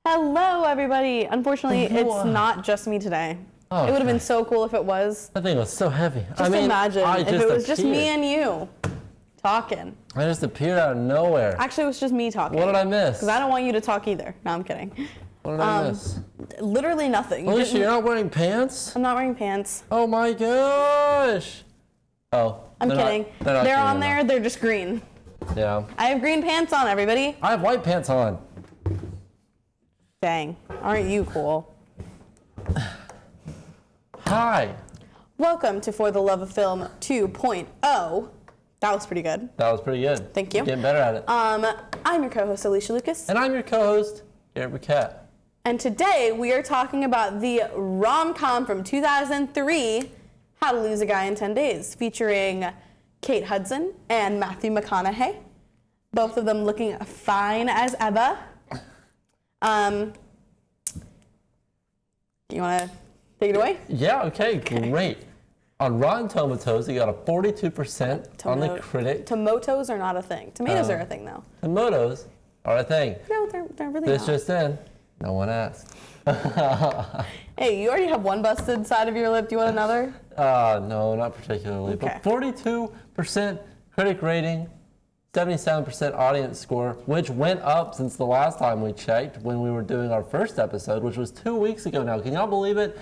Hello, everybody. Unfortunately, it's not just me today. Oh, it would have been so cool if it was. That thing was so heavy. Just imagine if it was just me and you talking. I just appeared out of nowhere. Actually, it was just me talking. What did I miss? Because I don't want you to talk either. No, I'm kidding. What did I miss? Literally nothing. Alicia, you're not wearing pants? I'm not wearing pants. Oh my gosh. Oh. I'm kidding. They're on there. They're just green. Yeah. I have green pants on, everybody. I have white pants on. Dang. Aren't you cool? Hi. Welcome to For the Love of Film 2.0. That was pretty good. That was pretty good. Thank you. Getting better at it. I'm your co-host, Alicia Lucas. And I'm your co-host, Garrett Burkett. And today we are talking about the rom-com from 2003, How to Lose a Guy in 10 Days, featuring Kate Hudson and Matthew McConaughey, both of them looking fine as ever. You want to take it away? Yeah, okay, great. On Rotten Tomatoes, you got a 42% on the critic. Tomatoes are not a thing. Tomatoes are a thing, though. Tomatoes are a thing. No, they're really This not. just in, no one asked. Hey, you already have one busted side of your lip. Do you want another? No, not particularly. Okay. But 42% critic rating, 77% audience score, which went up since the last time we checked when we were doing our first episode, which was 2 weeks ago now. Can y'all believe it?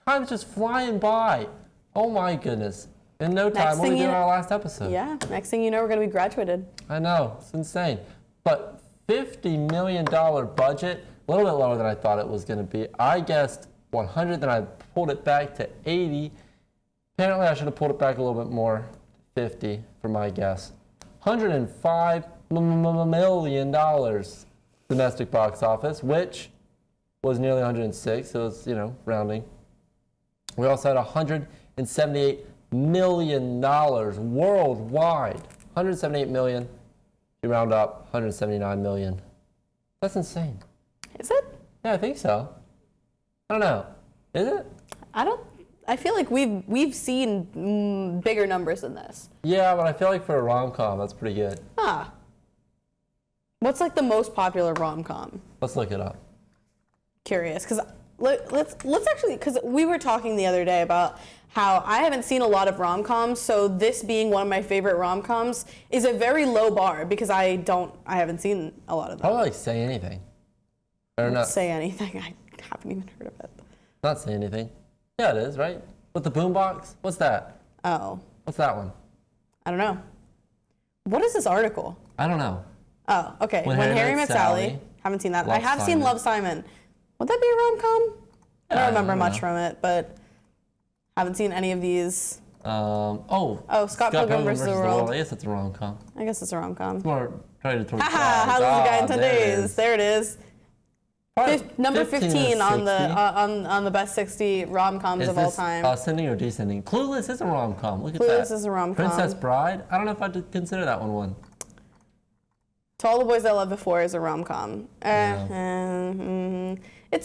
Time's just flying by. Oh my goodness. In no time, we'll be doing our last episode. Yeah, next thing you know, we're going to be graduated. I know, it's insane. But $50 million budget, a little bit lower than I thought it was going to be. I guessed 100, then I pulled it back to 80. Apparently, I should have pulled it back a little bit more, 50 for my guess. $105 million domestic box office, which was nearly 106. It was, rounding. We also had $178 million worldwide. 178 million. You round up, 179 million. That's insane. Is it? Yeah, I think so. I don't know. Is it? I feel like we've seen bigger numbers than this. Yeah, but I feel like for a rom-com, that's pretty good. What's like the most popular rom-com? Let's look it up. Curious, because let's actually, because we were talking the other day about how I haven't seen a lot of rom-coms, so this being one of my favorite rom-coms is a very low bar because I haven't seen a lot of them. Probably like Say Anything. Or not Say Anything. I haven't even heard of it. Not Say Anything. Yeah, it is, right? With the boombox? What's that? Oh. What's that one? I don't know. What is this article? I don't know. Oh, okay. When Harry Met Sally. Haven't seen that. I have seen Love, Simon. Would that be a rom-com? I don't remember much from it, but haven't seen any of these. Scott Pilgrim vs. the World. I guess it's a rom-com. I guess it's a rom-com. It's more targeted towards Haha, How to Lose a Guy in 10 Days. There it is. Number 15 on the best 60 rom-coms of all time. Ascending or descending? Clueless is a rom-com. Look at that. Clueless is a rom-com. Princess Bride? I don't know if I'd consider that one. To All the Boys I Loved Before is a rom-com. It's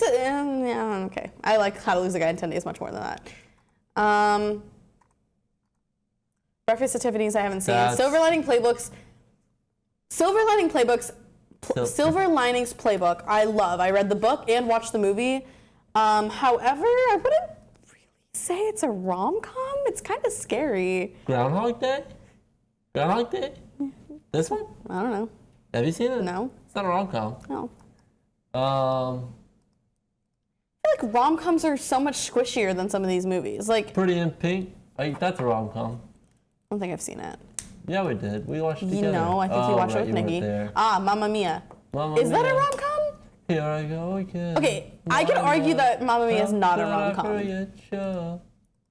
okay. I like How to Lose a Guy in 10 Days much more than that. Breakfast at Tiffany's I haven't seen. Silver Linings Playbook I love. I read the book and watched the movie. However, I wouldn't really say it's a rom-com. It's kind of scary. Groundhog Day? Groundhog Day? This one? I don't know. Have you seen it? No. It's not a rom-com. No. I feel like rom-coms are so much squishier than some of these movies. Like Pretty in Pink. That's a rom-com. I don't think I've seen it. Yeah, we did. We watched it together. No, I think you watched it with Nikki. Mamma Mia. Is that a rom-com? Here I go again. Okay, I could argue that Mamma Mia is not a rom-com.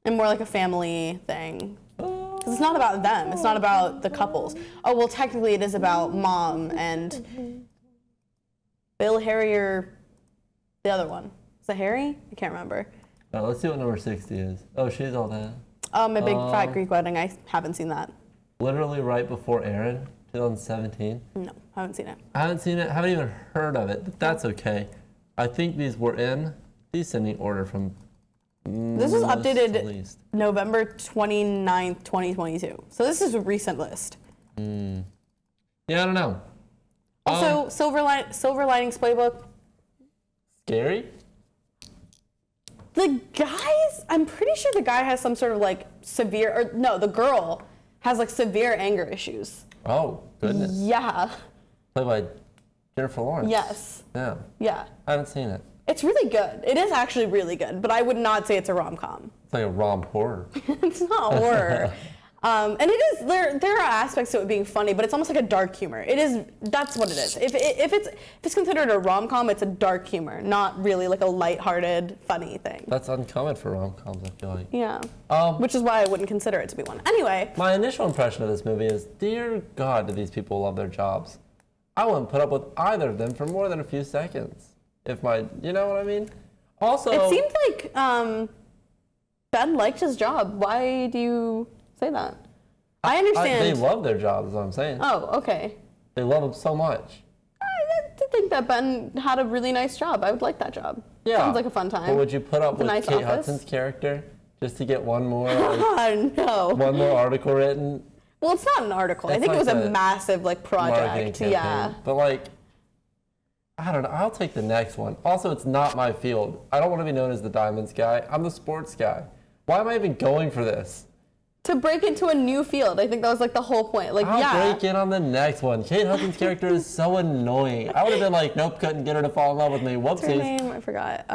And more like a family thing. Because it's not about them. It's not about the couples. Oh, well, technically it is about mom and Bill, Harry, or the other one. Is that Harry? I can't remember. Let's see what number 60 is. Oh, she's all that. My Big Fat Greek Wedding. I haven't seen that. Literally right before Aaron, 2017. No, haven't seen it. I haven't seen it. Haven't even heard of it, but that's okay. I think these were in descending order from this was updated November 29th, 2022. So this is a recent list. Yeah, I don't know. Also, Silver Linings Playbook, Gary? The guys, I'm pretty sure the guy has some sort of like severe, or no, the girl has like severe anger issues. Oh, goodness. Yeah. Played by Jennifer Lawrence. Yes. Yeah. Yeah. I haven't seen it. It's really good. It is actually really good, but I would not say it's a rom-com. It's like a rom horror. It's not horror. And it is, there are aspects to it being funny, but it's almost like a dark humor. That's what it is. If it's considered a rom-com, it's a dark humor, not really like a lighthearted, funny thing. That's uncommon for rom-coms, I feel like. Yeah. Which is why I wouldn't consider it to be one. Anyway. My initial impression of this movie is, dear God, do these people love their jobs. I wouldn't put up with either of them for more than a few seconds. You know what I mean? Also, it seemed like Ben liked his job. Why do you say that? I understand. They love their jobs, is what I'm saying. Oh, okay. They love them so much. I think that Ben had a really nice job. I would like that job. Yeah. Sounds like a fun time. But would you put up with nice Kate office? Hudson's character just to get one more No. one more article written? Well, it's not an article. I It's think it like was a massive marketing project. campaign. Yeah. But I don't know. I'll take the next one. Also, it's not my field. I don't want to be known as the diamonds guy. I'm the sports guy. Why am I even going for this? To break into a new field. I think that was like the whole point. I'll break in on the next one. Kate Hudson's character is so annoying. I would have been like, nope, couldn't get her to fall in love with me. What's her Whoopsies. name? I forgot.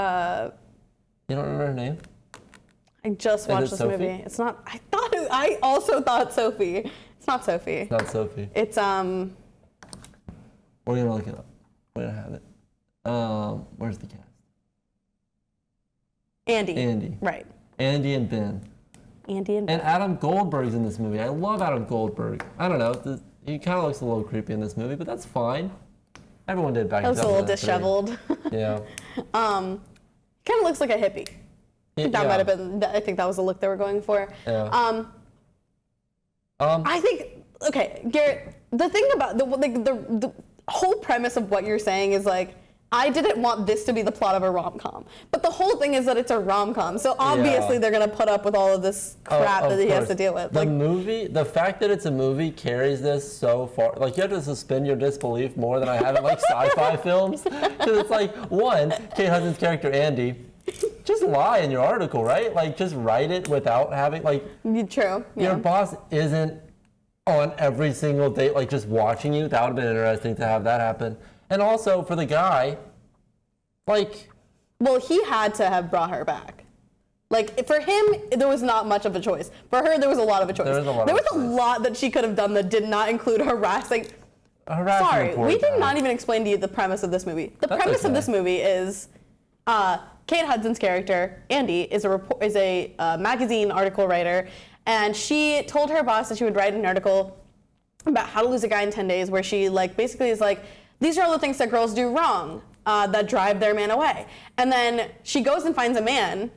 You don't remember her name? I just watched this Sophie? movie. It's not. I also thought Sophie. It's not Sophie. It's not Sophie. It's We're gonna look it up. We're gonna have it. Where's the cast? Andy. Right. Andy and Ben. Andy and Ben. And Adam Goldberg's in this movie. I love Adam Goldberg. I don't know. He kind of looks a little creepy in this movie, but that's fine. Everyone did back in 2003. That was a little disheveled. Yeah. Kind of looks like a hippie. That might have been. I think that was the look they were going for. Yeah. I think. Okay, Garrett. The thing about the whole premise of what you're saying is like, I didn't want this to be the plot of a rom-com, but the whole thing is that it's a rom-com. So obviously they're gonna put up with all of this crap that he has to deal with. The fact that it's a movie carries this so far. Like, you have to suspend your disbelief more than I have in like sci-fi films, because it's like, one, Kate Hudson's character Andy. Just lie in your article, right? Like, just write it without having, like... True, yeah. Your boss isn't on every single date, like, just watching you. That would have been interesting to have that happen. And also, for the guy, like... Well, he had to have brought her back. Like, for him, there was not much of a choice. For her, there was a lot of a choice. There was a lot that she could have done that did not include harassing... Sorry, we did not even explain to you the premise of this movie. The premise of this movie is... Kate Hudson's character, Andy, is a magazine article writer, and she told her boss that she would write an article about how to lose a guy in 10 days, where she basically is like, these are all the things that girls do wrong that drive their man away. And then she goes and finds a man,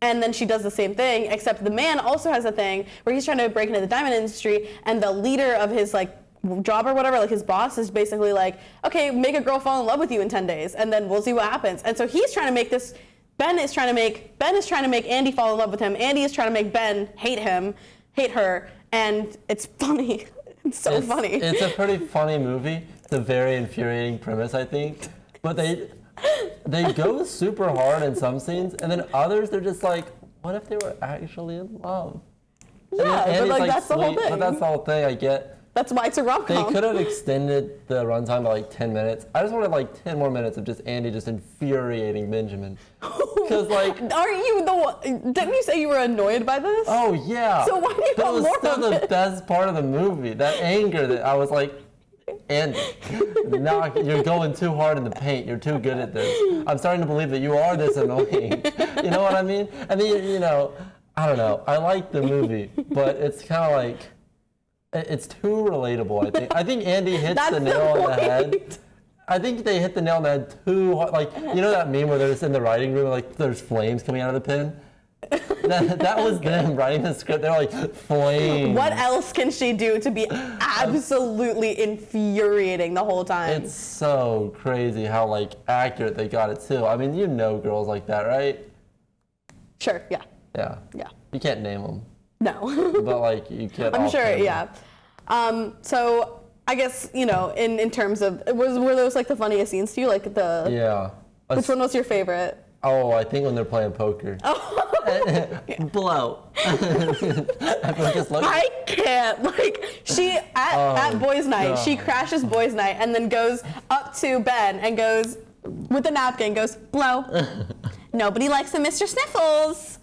and then she does the same thing, except the man also has a thing where he's trying to break into the diamond industry, and the leader of his job or whatever, his boss is basically like, okay, make a girl fall in love with you in 10 days and then we'll see what happens. And so he's trying to make this, Ben is trying to make Andy fall in love with him. Andy is trying to make Ben hate her, and it's funny. It's so funny. It's a pretty funny movie. It's a very infuriating premise, I think. But they go super hard in some scenes, and then others they're just like, what if they were actually in love? Yeah, but that's the whole thing. But that's the wole thing, I get. That's why it's a rom-com. They could have extended the runtime by 10 minutes. I just wanted 10 more minutes of just Andy just infuriating Benjamin. Because aren't you the one? Didn't you say you were annoyed by this? Oh yeah. So why do you want more of it? That was still the best part of the movie. That anger that I was like, Andy, no, you're going too hard in the paint. You're too good at this. I'm starting to believe that you are this annoying. You know what I mean? And then I don't know. I like the movie, but it's kind of like. It's too relatable, I think. I think Andy hits the nail on the head. I think they hit the nail on the head too hard. That meme where they're just in the writing room, there's flames coming out of the pen? That was them writing the script. They're like, flames. What else can she do to be absolutely infuriating the whole time? It's so crazy how, accurate they got it, too. I mean, girls like that, right? Sure, yeah. Yeah. Yeah. You can't name them. No. But you can't. I'm sure, yeah. So I guess in terms of were those the funniest scenes to you, Yeah. Which one was your favorite? Oh, I think when they're playing poker. Blow. I can't. Like, she, at boys' night, she crashes boys' night and then goes up to Ben and goes, with a napkin, goes, blow. Nobody likes a Mr. Sniffles.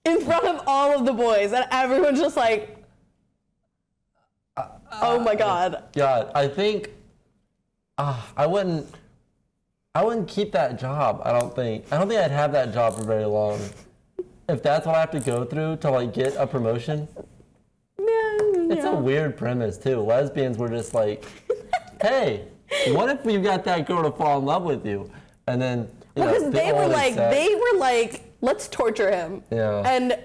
In front of all of the boys. And everyone's just like, oh my God. God, I think I wouldn't keep that job. I don't think I'd have that job for very long. If that's what I have to go through to like get a promotion. It's a weird premise too. Lesbians were just like, hey, what if we got that girl to fall in love with you? And then because they were like, let's torture him. Yeah. And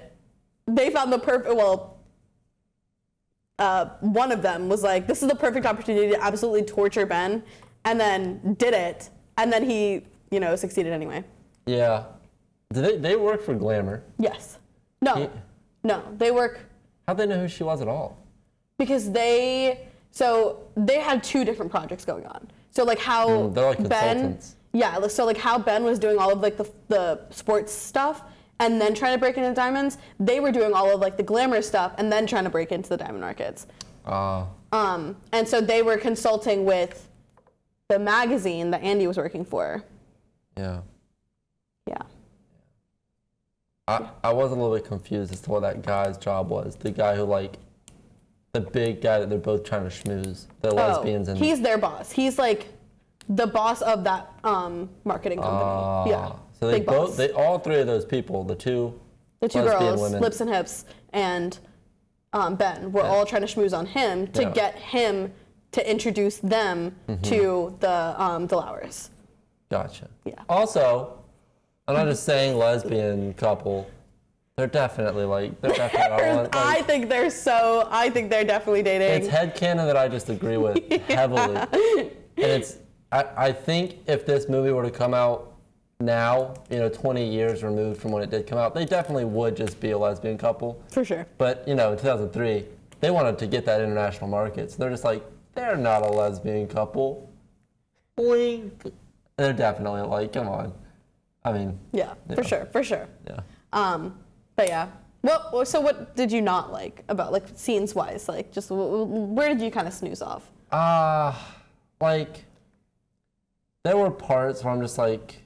they found the perfect. Well, one of them was like, this is the perfect opportunity to absolutely torture Ben, and then did it, and then he, succeeded anyway. Yeah. Did they work for Glamour? Yes. No, they work. How'd they know who she was at all? Because they had two different projects going on. So like how they're like consultants. So like how Ben was doing all of like the sports stuff and then trying to break into diamonds, they were doing all of like the glamour stuff and then trying to break into the diamond markets. And so they were consulting with the magazine that Andy was working for. Yeah. Yeah. I was a little bit confused as to what that guy's job was. The guy who the big guy that they're both trying to schmooze. The lesbians and he's their boss. He's like the boss of that marketing company. Yeah. So they all three of those people, the two girls, women. Lips and Hips, and Ben, were all trying to schmooze on him to get him to introduce them to the Lowers. Gotcha. Yeah. Also, I'm not just saying lesbian couple. They're definitely I think they're definitely dating. It's headcanon that I just agree with heavily. And I think if this movie were to come out now, 20 years removed from when it did come out, they definitely would just be a lesbian couple. For sure. But, in 2003, they wanted to get that international market. So they're just like, they're not a lesbian couple. Blink. They're definitely like, come on. I mean. Yeah, for sure. Yeah. But yeah. Well, so what did you not like about, like, scenes-wise? Like, just where did you kind of snooze off? There were parts where I'm just like,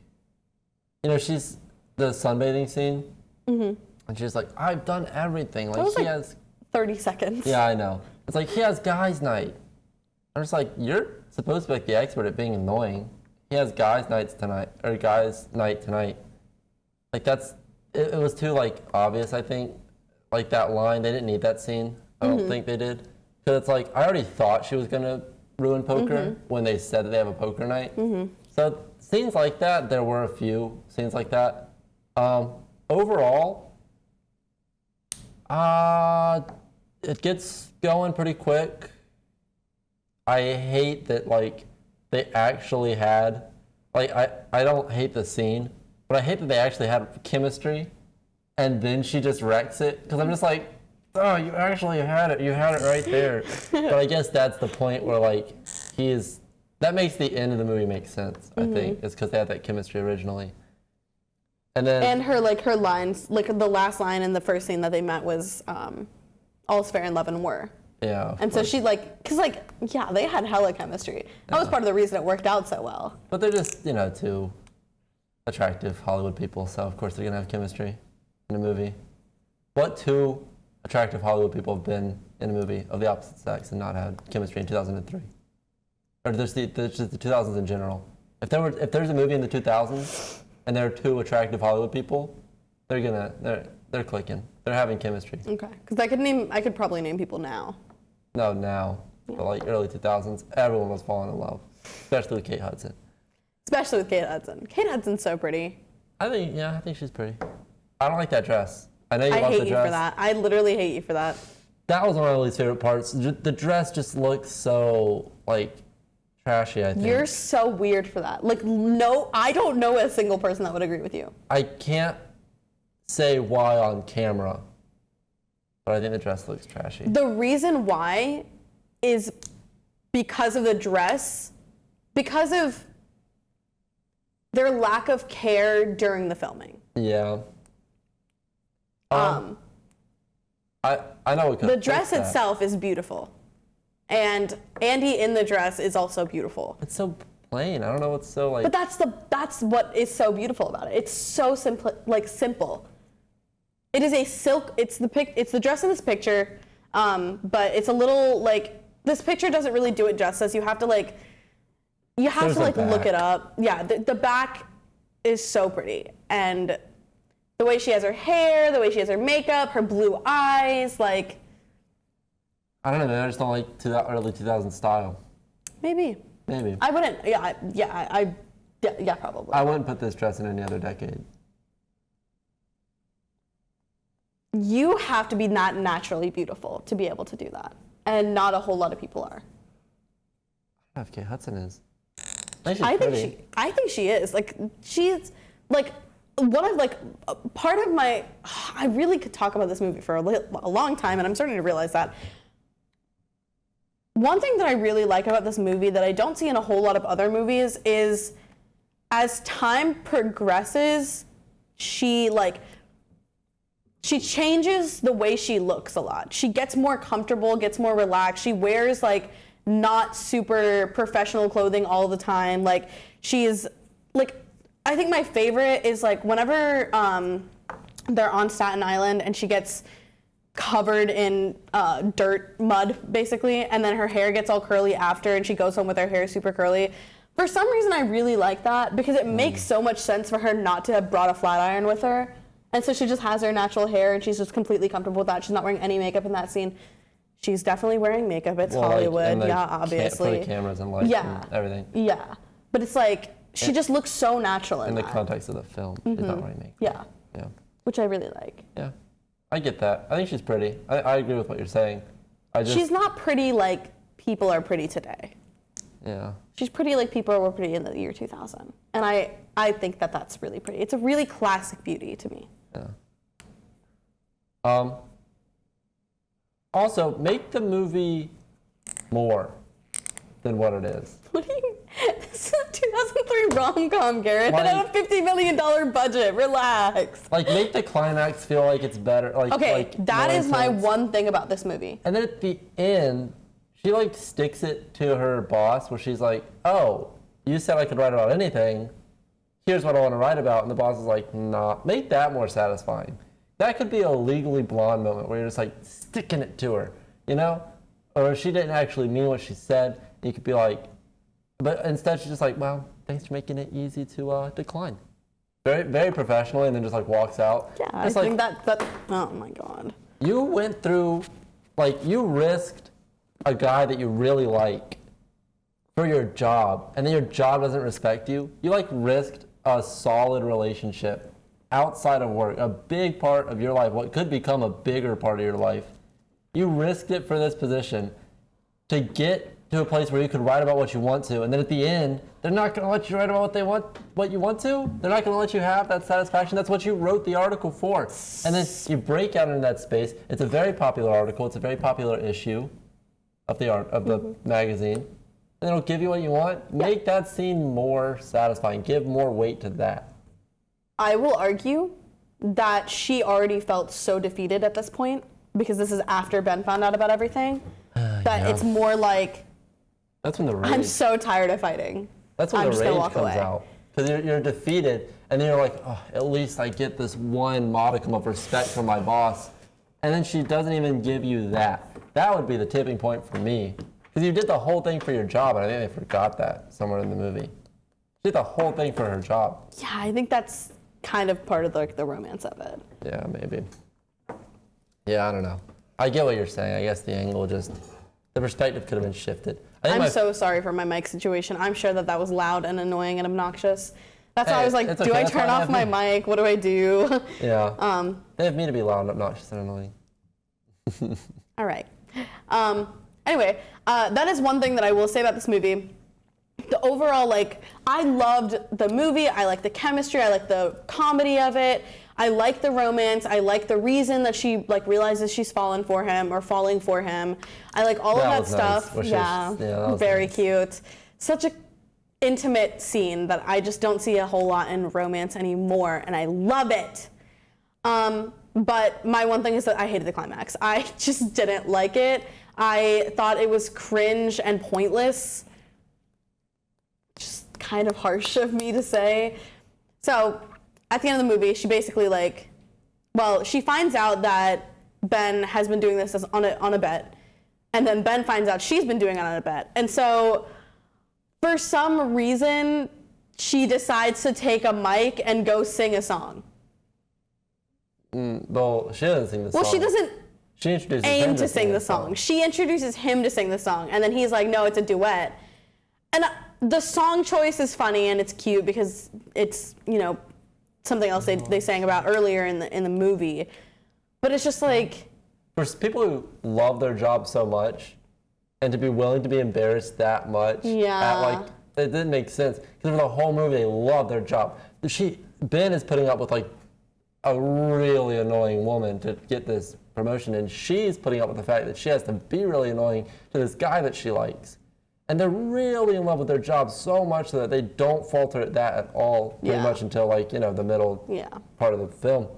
she's the sunbathing scene, and she's like, I've done everything. Like, he has 30 seconds. Yeah, I know. It's like, he has guys' night. I'm just like, you're supposed to be like the expert at being annoying. He has guys' night tonight. Like, it was too, like, obvious, I think. Like, that line, they didn't need that scene. I don't think they did. Because it's like, I already thought she was going to ruin poker when they said that they have a poker night. So scenes like that, there were a few scenes like that. Overall, it gets going pretty quick. I hate that, like, they actually had, like, I don't hate the scene, but I hate that they actually had chemistry, and then she just wrecks it. Because I'm just like, oh, you actually had it. You had it right there. But I guess that's the point where, like, that makes the end of the movie make sense, I think. It's because they had that chemistry originally. And then. And her lines, like, the last line in the first scene that they met was, all's fair in love and war. Yeah. And so she, like, because, like, yeah, they had hella chemistry. That was part of the reason it worked out so well. But they're just, two attractive Hollywood people, so of course they're going to have chemistry in a movie. What two attractive Hollywood people have been in a movie of the opposite sex and not had chemistry in 2003? Or just the 2000s in general. If there's a movie in the 2000s and there are two attractive Hollywood people, they're clicking. They're having chemistry. Okay. Because I could probably name people now. No, now. Yeah. But like early 2000s, everyone was falling in love, especially with Kate Hudson. Kate Hudson's so pretty. I think she's pretty. I don't like that dress. I know you love the dress. I hate you for that. I literally hate you for that. That was one of my least favorite parts. The dress just looks so, like, trashy, I think. You're so weird for that. Like, no, I don't know a single person that would agree with you. I can't say why on camera, but I think the dress looks trashy. The reason why is because of the dress, because of their lack of care during the filming. Yeah. I know what the dress itself is beautiful, and Andy in the dress is also beautiful. It's so plain. I don't know what's so like. But that's what is so beautiful about it. It's so simple. It is a silk. It's the dress in this picture, but it's a little like this picture doesn't really do it justice. You have to look it up. Yeah, the back is so pretty, and the way she has her hair, the way she has her makeup, her blue eyes, like. I don't know, man. I just don't like early 2000s style. Maybe. I wouldn't. Yeah, probably. I wouldn't put this dress in any other decade. You have to be not naturally beautiful to be able to do that, and not a whole lot of people are. I don't know if Kate Hudson is. I think she is. Like, she's like one of like part of my. I really could talk about this movie for a long time, and I'm starting to realize that. One thing that I really like about this movie that I don't see in a whole lot of other movies is, as time progresses, she changes the way she looks a lot. She gets more comfortable, gets more relaxed. She wears like not super professional clothing all the time. Like she's like, I think my favorite is like whenever they're on Staten Island and she gets covered in dirt, mud, basically, and then her hair gets all curly after, and she goes home with her hair super curly. For some reason, I really like that because it makes so much sense for her not to have brought a flat iron with her, and so she just has her natural hair, and she's just completely comfortable with that. She's not wearing any makeup in that scene. She's definitely wearing makeup. It's Hollywood, obviously. For the cameras and lights and everything. Yeah, but it's like she just looks so natural in the context of the film. She's not wearing makeup. Yeah, which I really like. Yeah. I get that. I think she's pretty. I agree with what you're saying. She's not pretty like people are pretty today. Yeah. She's pretty like people were pretty in the year 2000. And I think that that's really pretty. It's a really classic beauty to me. Yeah. Also, make the movie more than what it is. What do you... This is a 2003 rom-com, Garrett. It had a $50 million budget. Relax. Like, make the climax feel like it's better. That is my one thing about this movie. And then at the end, she, like, sticks it to her boss where she's like, oh, you said I could write about anything. Here's what I want to write about. And the boss is like, nah. Make that more satisfying. That could be a Legally Blonde moment where you're just, like, sticking it to her, you know? Or if she didn't actually mean what she said, you could be like, but instead she's just like, well, thanks for making it easy to decline. Very, very professionally, and then just like walks out. Yeah, I think that, oh my God. You went through, like, you risked a guy that you really like for your job, and then your job doesn't respect you. You like risked a solid relationship outside of work, a big part of your life, what could become a bigger part of your life. You risked it for this position to get to a place where you could write about what you want to, and then at the end, they're not going to let you write about what you want to. They're not going to let you have that satisfaction. That's what you wrote the article for. And then you break out into that space. It's a very popular article. It's a very popular issue of the magazine, and it'll give you what you want. Make that scene more satisfying. Give more weight to that. I will argue that she already felt so defeated at this point, because this is after Ben found out about everything, that it's more like, that's when the rage. I'm so tired of fighting. That's when the rage comes out. Because you're defeated, and then you're like, oh, at least I get this one modicum of respect from my boss. And then she doesn't even give you that. That would be the tipping point for me. Because you did the whole thing for your job, and I think they forgot that somewhere in the movie. She did the whole thing for her job. Yeah, I think that's kind of part of the romance of it. Yeah, maybe. Yeah, I don't know. I get what you're saying. I guess the angle the perspective could have been shifted. I'm so sorry for my mic situation. I'm sure that was loud and annoying and obnoxious. That's why I was like, do I turn off my mic? What do I do? Yeah. They have me to be loud and obnoxious and annoying. All right. Anyway, that is one thing that I will say about this movie. The overall, I loved the movie. I like the chemistry. I like the comedy of it. I like the romance. I like the reason that she realizes she's falling for him. I like all of that stuff. Nice. Yeah, that was very cute. Such a intimate scene that I just don't see a whole lot in romance anymore, and I love it. But my one thing is that I hated the climax. I just didn't like it. I thought it was cringe and pointless. Just kind of harsh of me to say. So at the end of the movie, she basically she finds out that Ben has been doing this on a bet, and then Ben finds out she's been doing it on a bet. And so for some reason, she decides to take a mic and go sing a song. Well, she doesn't sing the song. Well, she doesn't She introduces aim him to sing the song. She introduces him to sing the song, and then he's like, no, it's a duet. And the song choice is funny and it's cute because it's, something else they sang about earlier in the movie. But it's just like... For people who love their job so much, and to be willing to be embarrassed that much, Yeah. it didn't make sense. Because for the whole movie, they love their job. Ben is putting up with a really annoying woman to get this promotion, and she's putting up with the fact that she has to be really annoying to this guy that she likes. And they're really in love with their job so much that they don't falter at that at all, pretty much until the middle part of the film.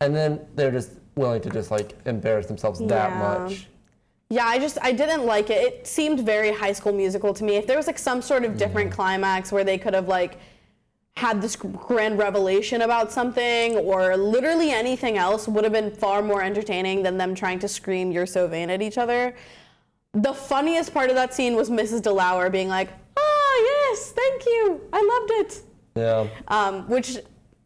And then they're just willing to just embarrass themselves that much. Yeah, I didn't like it. It seemed very High School Musical to me. If there was some sort of different climax where they could have had this grand revelation about something, or literally anything else, would have been far more entertaining than them trying to scream "You're so vain" at each other. The funniest part of that scene was Mrs. DeLauer being like, yes, thank you, I loved it. Yeah. Which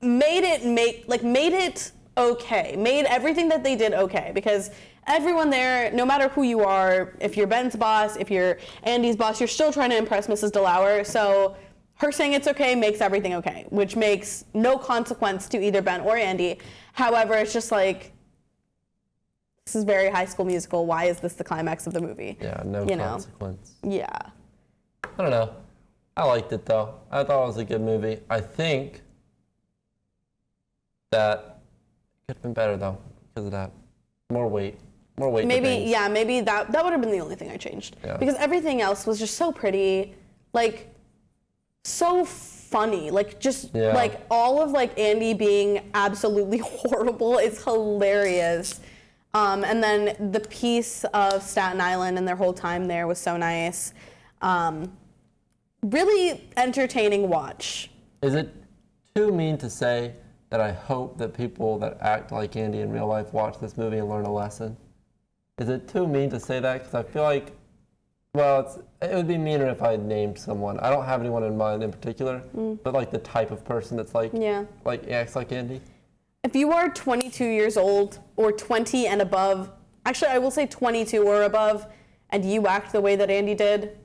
made it okay, made everything that they did okay, because everyone there, no matter who you are, if you're Ben's boss, if you're Andy's boss, you're still trying to impress Mrs. DeLauer, so her saying it's okay makes everything okay, which makes no consequence to either Ben or Andy. However, it's just this is very High School Musical. Why is this the climax of the movie? Yeah, no consequence. Yeah. I don't know. I liked it, though. I thought it was a good movie. I think that it could have been better, though, because of that. More weight. Maybe that would have been the only thing I changed. Yeah. Because everything else was just so pretty, so funny. All of Andy being absolutely horrible is hilarious. And then the piece of Staten Island and their whole time there was so nice. Really entertaining watch. Is it too mean to say that I hope that people that act like Andy in real life watch this movie and learn a lesson? Is it too mean to say that? Because I feel it would be meaner if I named someone. I don't have anyone in mind in particular, but the type of person that's acts like Andy. If you are 22 years old or 20 and above, actually I will say 22 or above, and you act the way that Andy did,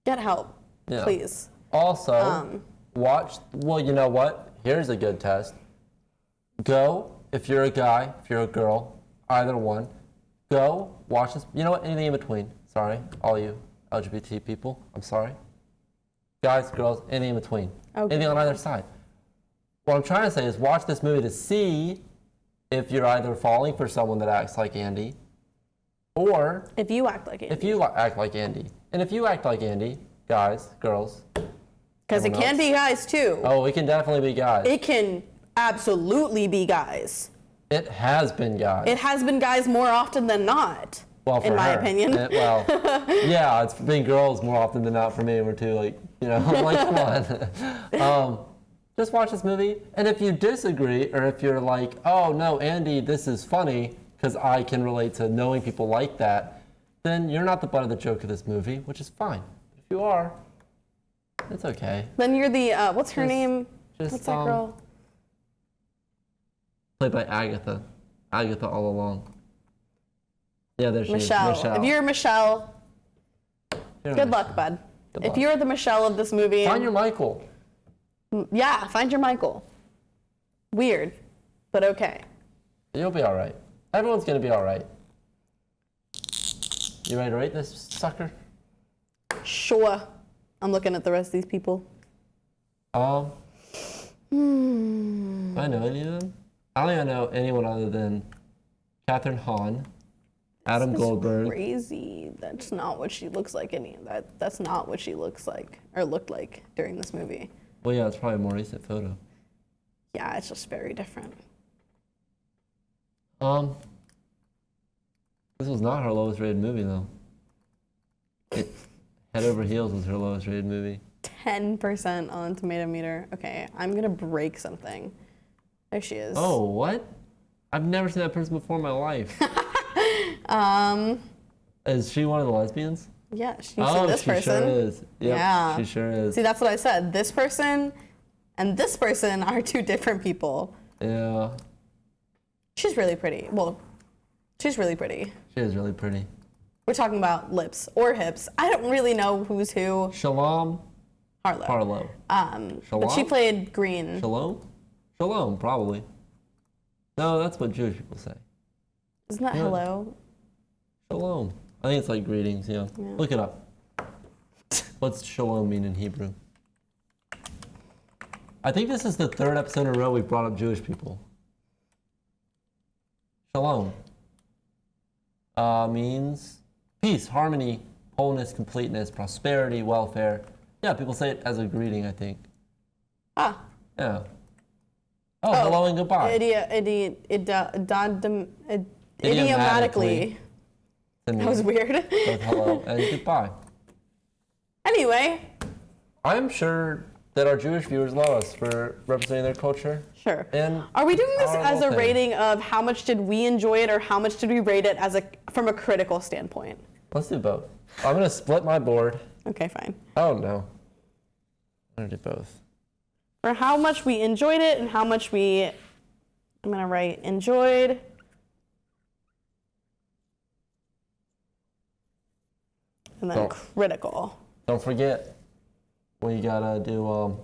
get help, please. Also, you know what? Here's a good test. Go, if you're a guy, if you're a girl, either one, go watch this. You know what? Anything in between. Sorry, all you LGBT people. I'm sorry. Guys, girls, anything in between. Okay. Anything on either side. What I'm trying to say is watch this movie to see if you're either falling for someone that acts like Andy, or if you act like Andy. If you act like Andy. And if you act like Andy, guys, girls. Because it can be guys too. Oh, it can definitely be guys. It can absolutely be guys. It has been guys. It has been guys more often than not. Well, for in my her. opinion. Yeah, it's been girls more often than not for me. We're too come on. Just watch this movie, and if you disagree, or if you're like, oh no, Andy, this is funny because I can relate to knowing people like that, then you're not the butt of the joke of this movie, which is fine. If you are, it's okay. Then you're the what's her name? What's that girl? Played by Agatha. Agatha all along. Yeah, there she is. Michelle. If you're Michelle, good luck, bud. If you're the Michelle of this movie, find your Michael. Yeah, find your Michael. Weird, but okay. You'll be all right. Everyone's gonna be all right. You ready to rate this sucker? Sure. I'm looking at the rest of these people. Do I know any of them? I don't even know anyone other than Catherine Hahn. Adam Goldberg. Crazy. That's not what she looks like. That's not what she looks like or looked like during this movie. Well, yeah, it's probably a more recent photo. Yeah, it's just very different. This was not her lowest rated movie though. Head Over Heels was her lowest rated movie. 10% on Tomato Meter. Okay, I'm gonna break something. There she is. Oh, what? I've never seen that person before in my life. Is she one of the lesbians? Yeah, she's this person. Sure is. Yep, yeah, she sure is. See, that's what I said. This person and this person are two different people. Yeah. She's really pretty. Well, she's really pretty. She is really pretty. We're talking about lips or hips. I don't really know who's who. Shalom Harlow. Shalom? But she played Green. Shalom, probably. No, that's what Jewish people say. Isn't that hello? Shalom. I think it's like greetings, yeah. Look it up. What's shalom mean in Hebrew? I think this is the third episode in a row we've brought up Jewish people. Shalom means peace, harmony, wholeness, completeness, prosperity, welfare. Yeah, people say it as a greeting, I think. Ah. Yeah. Oh, hello and goodbye. Idiomatically. That was weird. Both hello and goodbye. Anyway. I'm sure that our Jewish viewers love us for representing their culture. Sure. And are we doing this as a rating of how much did we enjoy it or how much did we rate it as from a critical standpoint? Let's do both. I'm going to split my board. Okay, fine. Oh, no. I'm going to do both. For how much we enjoyed it and how much I'm going to write enjoyed. And then critical. Don't forget, we got to do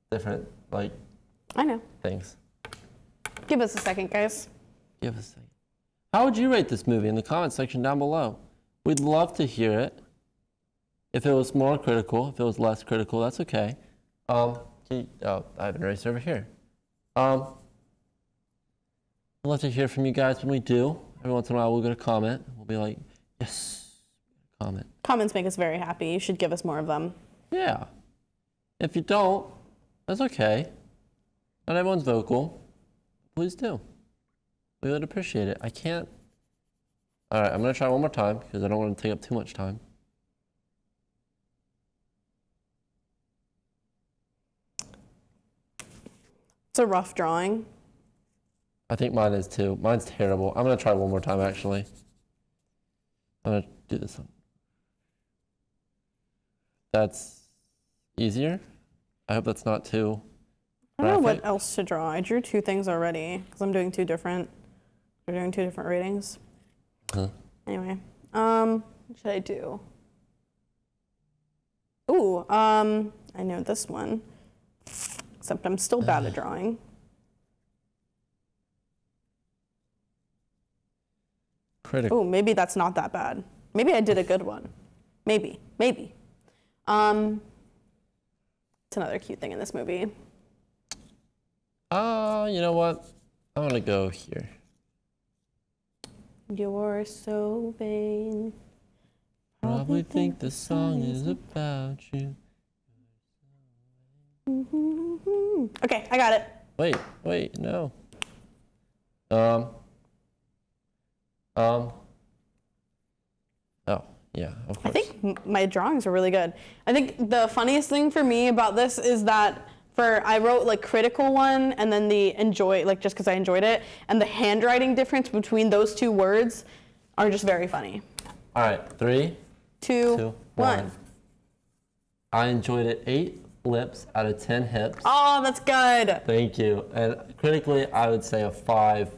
different, I know. things. Give us a second, guys. Give us a second. How would you rate this movie in the comment section down below? We'd love to hear it. If it was more critical, if it was less critical, that's okay. I have an eraser over here. I'd love to hear from you guys when we do. Every once in a while we'll get a comment. We'll be like, yes, comment. Comments make us very happy. You should give us more of them. Yeah. If you don't, that's okay. Not everyone's vocal. Please do. We would appreciate it. I can't. All right, I'm going to try one more time because I don't want to take up too much time. It's a rough drawing. I think mine is too. Mine's terrible. I'm going to try one more time, actually. I'm going to do this one. That's easier. I hope that's not too I don't know what else to draw. I drew two things already because I'm doing two different. We're doing two different ratings. Huh. Anyway, what should I do? Ooh, I know this one. Except I'm still bad at drawing. Critical. Oh, maybe that's not that bad. Maybe I did a good one. Maybe. It's another cute thing in this movie. You know what? I'm gonna go here. You're so vain. Probably think the song is about you. Okay, I got it. Wait, no. Oh, yeah, of course. I think my drawings are really good. I think the funniest thing for me about this is that I wrote like critical one and then the enjoy, like just because I enjoyed it, and the handwriting difference between those two words are just very funny. All right, 3, 2, 1. I enjoyed it 8 lips out of 10 hips. Oh, that's good. Thank you. And critically, I would say a 5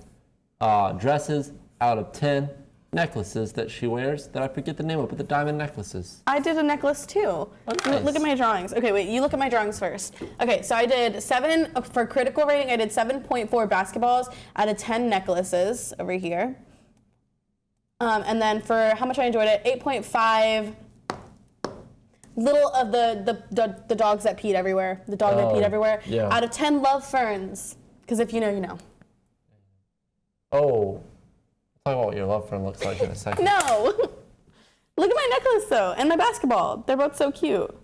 dresses out of 10 necklaces that she wears that I forget the name of, but the diamond necklaces. I did a necklace too. Oh, nice. Look at my drawings. Okay, wait, you look at my drawings first. Okay, so I did 7, for critical rating, I did 7.4 basketballs out of 10 necklaces over here. And then for how much I enjoyed it, 8.5 little of the dogs that peed everywhere. The dog that peed everywhere. Yeah. Out of 10 love ferns. Because if you know, you know. Oh, talk about what your love friend looks like in a second. No. Look at my necklace though, and my basketball. They're both so cute.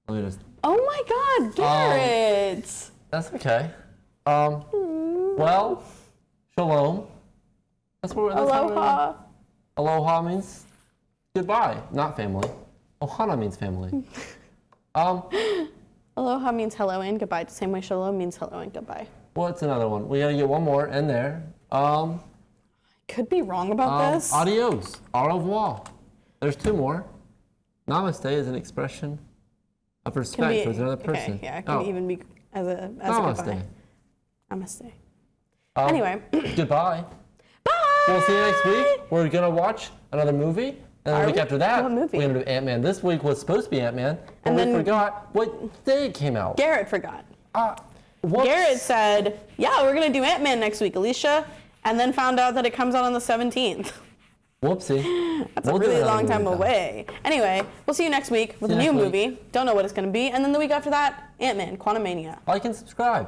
Let me just. Oh my God, Garrett. That's okay. Well, shalom. That's what. That's Aloha. Aloha means goodbye, not family. Ohana means family. Aloha means hello and goodbye. The same way shalom means hello and goodbye. What's another one? We gotta get one more in there. Could be wrong about this. Adios. Au revoir. There's two more. Namaste is an expression of respect towards another person. Okay, yeah, it can even be as a Namaste. goodbye. Namaste. Anyway. Goodbye. Bye. We'll see you next week. We're gonna watch another movie. And the week after that, What movie? we're gonna do Ant-Man. This week was supposed to be Ant-Man, but we forgot what day it came out. Garrett forgot. Whoops. Garrett said, yeah, we're going to do Ant-Man next week, Alicia, and then found out that it comes out on the 17th. Whoopsie. That's a really long time away. Anyway, we'll see you next week with a new movie. Don't know what it's going to be. And then the week after that, Ant-Man, Quantumania. Like and subscribe.